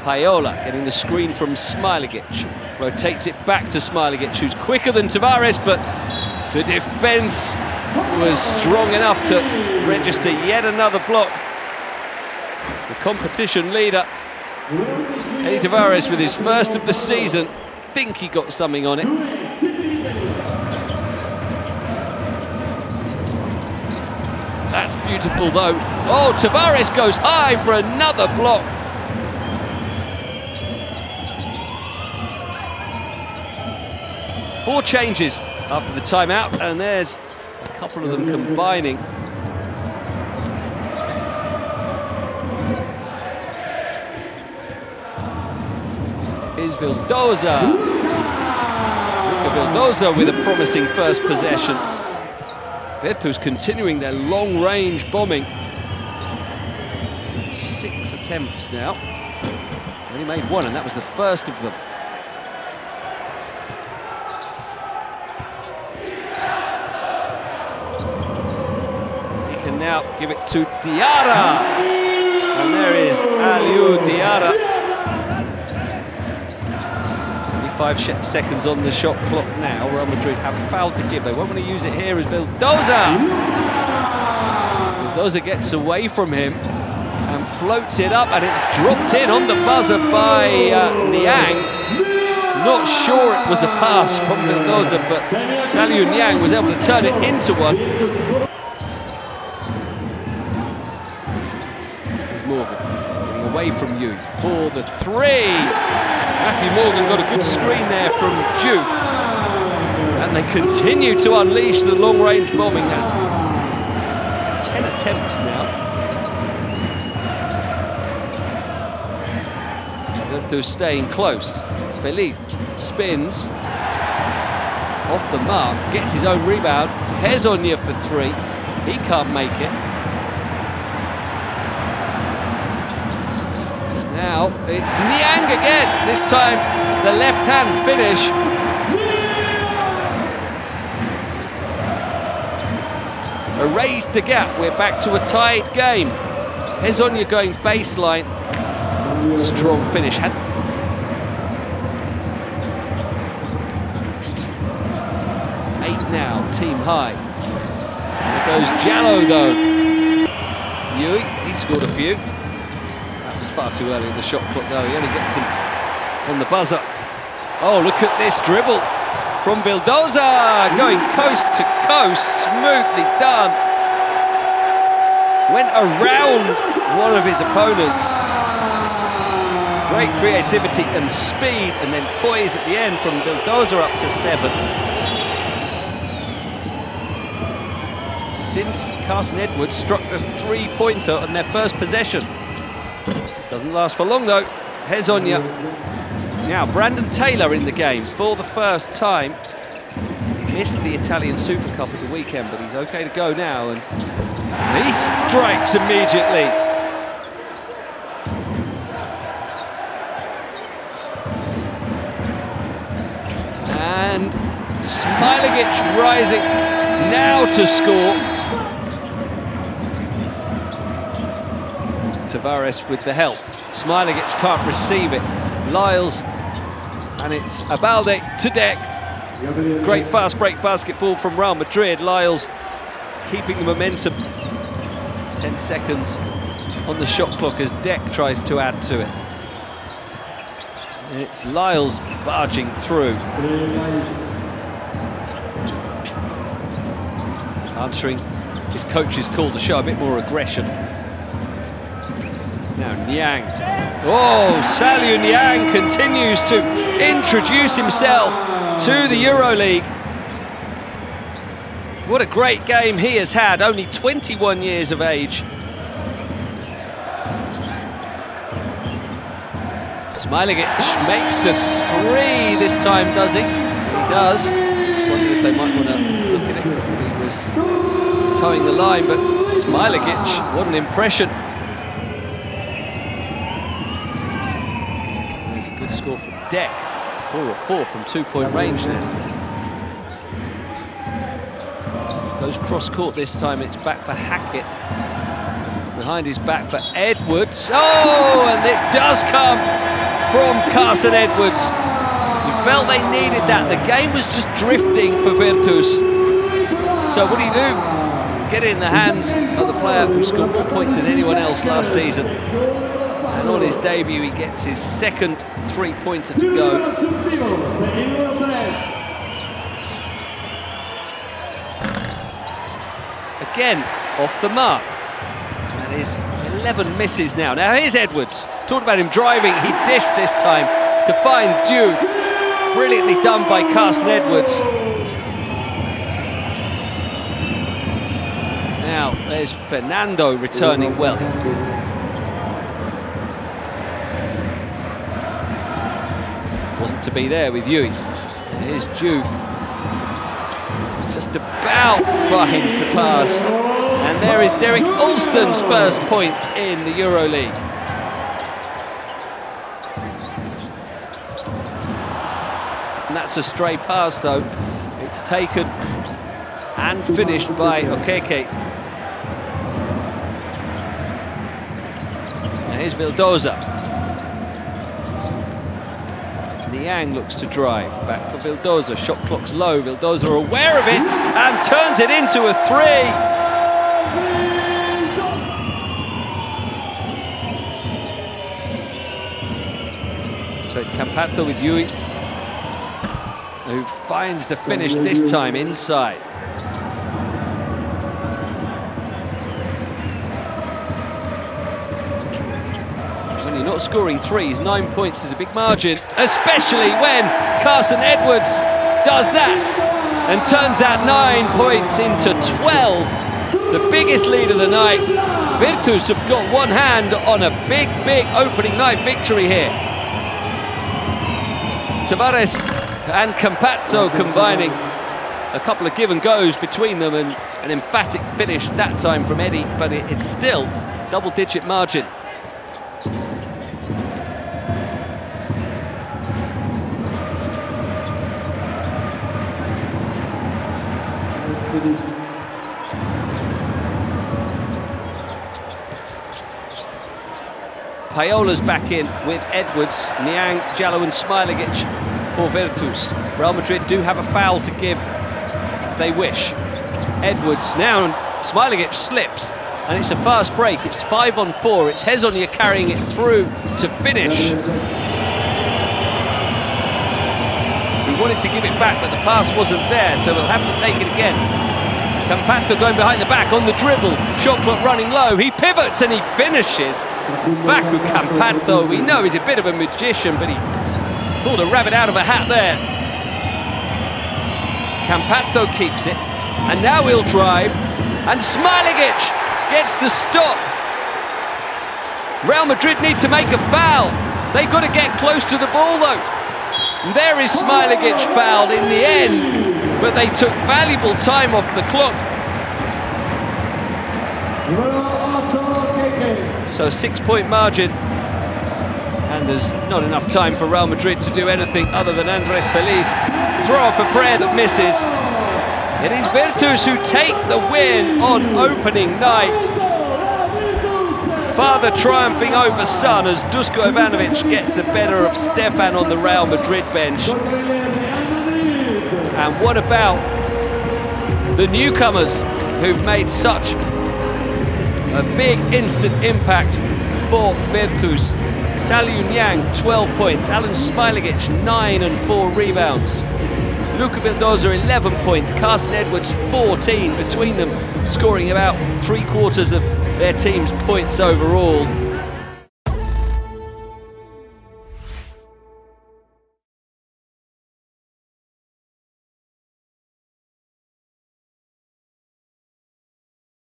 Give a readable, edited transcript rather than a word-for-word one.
Pajola getting the screen from Smailagic. Rotates it back to Smailagic, who's quicker than Tavares, but the defence was strong enough to register yet another block. The competition leader, Eddie Tavares, with his first of the season, think he got something on it. That's beautiful though. Oh, Tavares goes high for another block. Four changes after the timeout, and there's a couple of them combining. Is Vildoza. Luka Vildoza with a promising first possession. Virtus continuing their long-range bombing. 6 attempts now. Only made one, and that was the first of them. He can now give it to Diarra. And there is Aliou Diarra. 5 seconds on the shot clock now. Real Madrid have a foul to give. They won't want to use it here as Vildoza. Vildoza gets away from him and floats it up, and it's dropped in on the buzzer by Niang. Not sure it was a pass from Vildoza, but Saliou Niang was able to turn it into one. Here's Morgan getting away from you for the three. Matthew Morgan got a good screen there from Diouf. And they continue to unleash the long-range bombing. That's 10 attempts now. Virtus staying close. Feliz spins. Off the mark, gets his own rebound. Hezonja for three. He can't make it. Now it's Niang again, this time the left-hand finish. Erased the gap, we're back to a tied game. Hezonja going baseline. Strong finish. 8 now, team high. There goes Jallo though. Yui, he scored a few. Far too early in the shot clock though, he only gets him on the buzzer. Oh, look at this dribble from Vildoza, going coast to coast, smoothly done. Went around one of his opponents. Great creativity and speed, and then poise at the end from Vildoza up to 7. Since Carson Edwards struck the three-pointer on their first possession. Doesn't last for long though. Hezonja. Now Brandon Taylor in the game for the first time. Missed the Italian Super Cup at the weekend, but he's okay to go now, and he strikes immediately. And Smailagic rising now to score. Tavares with the help. Smailagic can't receive it. Lyles, and it's Abalde to Deck. Great fast break basketball from Real Madrid. Lyles keeping the momentum. 10 seconds on the shot clock as Deck tries to add to it. And it's Lyles barging through. Answering his coach's call to show a bit more aggression. Now Niang. Oh, Saliou Niang continues to introduce himself to the EuroLeague. What a great game he has had, only 21 years of age. Smailagic makes the three this time, does he? He does. Just wondering if they might want to look at it if he was towing the line, but Smailagic, what an impression. Score from Deck, 4 of 4 from 2-point range now. Goes cross court this time, it's back for Hackett. behind his back for Edwards. Oh, and it does come from Carson Edwards. You felt they needed that. The game was just drifting for Virtus. So what do you do? Get it in the hands of the player who scored more points than anyone else last season. And on his debut, he gets his second three-pointer to go. Again, off the mark. That is 11 misses now. Now here's Edwards. Talked about him driving. He dished this time to find Diouf. Brilliantly done by Carson Edwards. Now there's Fernando returning well. Wasn't to be there with Yui. Here's Diouf. Just about finds the pass. And there is Derek Alston's first points in the EuroLeague. And that's a stray pass though. It's taken and finished by Okeke. Now here's Vildoza. Niang looks to drive, back for Vildoza, shot clock's low, Vildoza aware of it and turns it into a three. So it's Campazzo with Yui, who finds the finish this time inside. When you're not scoring threes, 9 points is a big margin, especially when Carson Edwards does that and turns that 9 points into 12. The biggest lead of the night. Virtus have got one hand on a big, big opening night victory here. Tavares and Campazzo combining. A couple of give and goes between them and an emphatic finish that time from Eddie, but it's still double-digit margin. Paiola's back in with Edwards, Niang, Jallow and Smilegic for Virtus. Real Madrid do have a foul to give if they wish. Edwards now, Smilegic slips and it's a fast break. It's 5 on 4. It's Hezonja carrying it through to finish. We wanted to give it back, but the pass wasn't there, so we'll have to take it again. Campazzo going behind the back on the dribble. Shot clock running low. He pivots and he finishes. Facu Campazzo, we know he's a bit of a magician, but he pulled a rabbit out of a hat there. Campazzo keeps it, and now he'll drive, and Smilegic gets the stop. Real Madrid need to make a foul. They've got to get close to the ball though. And there is Smilegic fouled in the end, but they took valuable time off the clock. So a 6-point margin, and there's not enough time for Real Madrid to do anything other than Andres Pelif throw up a prayer that misses. It is Virtus who take the win on opening night. Father triumphing over son as Dusko Ivanovic gets the better of Stefan on the Real Madrid bench. And what about the newcomers who've made such a big instant impact for Virtus? Salou Niang, 12 points. Alan Smilegic, 9 and 4 rebounds. Luca Vildoza, 11 points. Carson Edwards, 14. Between them, scoring about 3/4 of their team's points overall.